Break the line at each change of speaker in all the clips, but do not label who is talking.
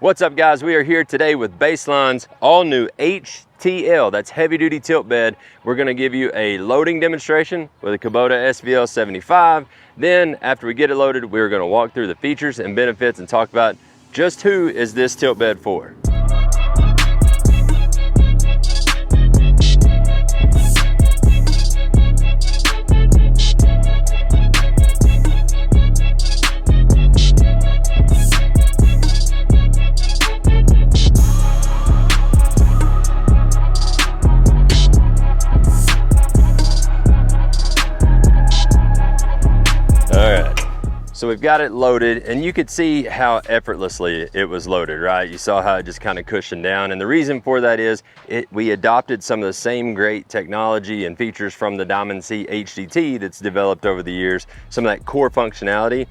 What's up guys, we are here today with Baseline's all new HTL, that's heavy duty tilt bed. We're gonna give you a loading demonstration with a Kubota SVL 75. Then after we get it loaded, we're gonna walk through the features and benefits and talk about just who is this tilt bed for. So we've got it loaded and you could see how effortlessly it was loaded, right? You saw how it just kind of cushioned down. And the reason for that is we adopted some of the same great technology and features from the Diamond C HDT that's developed over the years, some of that core functionality,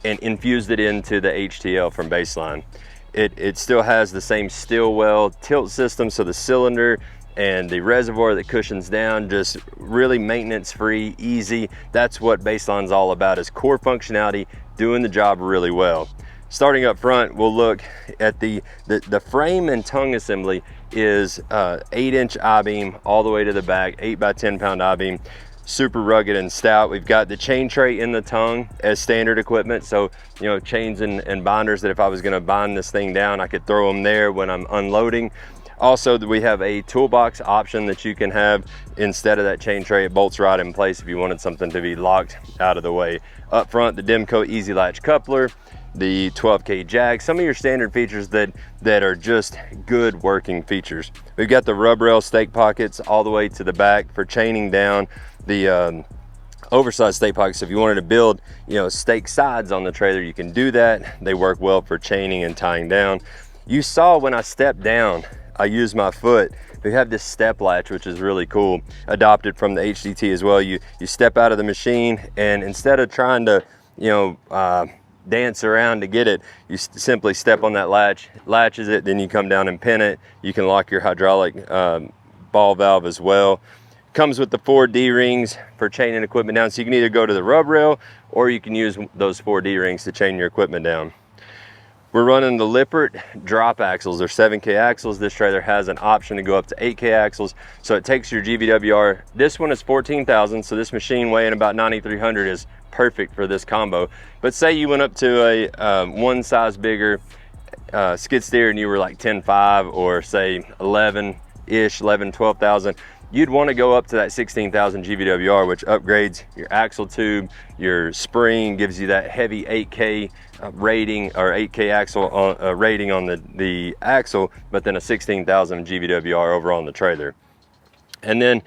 and infused it into the HTL from Baseline. It still has the same Stillwell tilt system, so the cylinder and the reservoir that cushions down, just really maintenance free, easy. That's what Baseline's all about, is core functionality, doing the job really well. Starting up front, we'll look at the frame and tongue assembly is 8-inch I-beam all the way to the back, 8 by 10 pound I-beam, super rugged and stout. We've got the chain tray in the tongue as standard equipment, so you know, chains and binders that if I was gonna bind this thing down, I could throw them there when I'm unloading. Also, we have a toolbox option that you can have instead of that chain tray. It bolts right in place if you wanted something to be locked out of the way. Up front, the Demco Easy Latch coupler, the 12K jack, some of your standard features that are just good working features. We've got the rub rail stake pockets all the way to the back for chaining down the oversized stake pockets. If you wanted to build, you know, stake sides on the trailer, you can do that. They work well for chaining and tying down. You saw when I stepped down, I use my foot. We have this step latch, which is really cool, adopted from the HDT as well. You step out of the machine, and instead of trying to, you know, dance around to get it, you simply step on that latch, latches it, then you come down and pin it. You can lock your hydraulic ball valve as well. Comes with the 4 D-rings for chaining equipment down, so you can either go to the rub rail or you can use those 4 D-rings to chain your equipment down. We're running the Lippert drop axles. They're 7K axles. This trailer has an option to go up to 8K axles, so it takes your GVWR. This one is 14,000, so this machine weighing about 9,300 is perfect for this combo. But say you went up to a one size bigger skid steer and you were like 10.5 or say 11-ish, 12,000. You'd want to go up to that 16,000 GVWR, which upgrades your axle tube, your spring, gives you that heavy 8K rating or 8K axle rating on the axle, but then a 16,000 GVWR over on the trailer. And then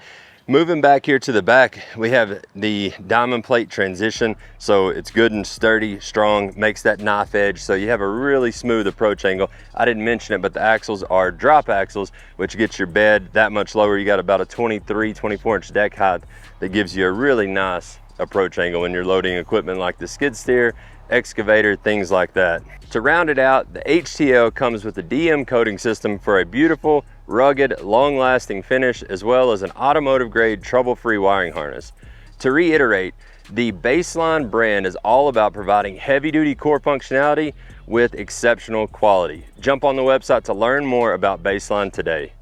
moving back here to the back, we have the diamond plate transition, so it's good and sturdy, strong, makes that knife edge, so you have a really smooth approach angle. I didn't mention it, but the axles are drop axles, which gets your bed that much lower. You got about a 24 inch deck height that gives you a really nice approach angle when you're loading equipment like the skid steer, excavator, things like that. To round it out, the HTL comes with a DM coating system for a beautiful, rugged, long-lasting finish, as well as an automotive-grade trouble-free wiring harness. To reiterate, the Baseline brand is all about providing heavy-duty core functionality with exceptional quality. Jump on the website to learn more about Baseline today.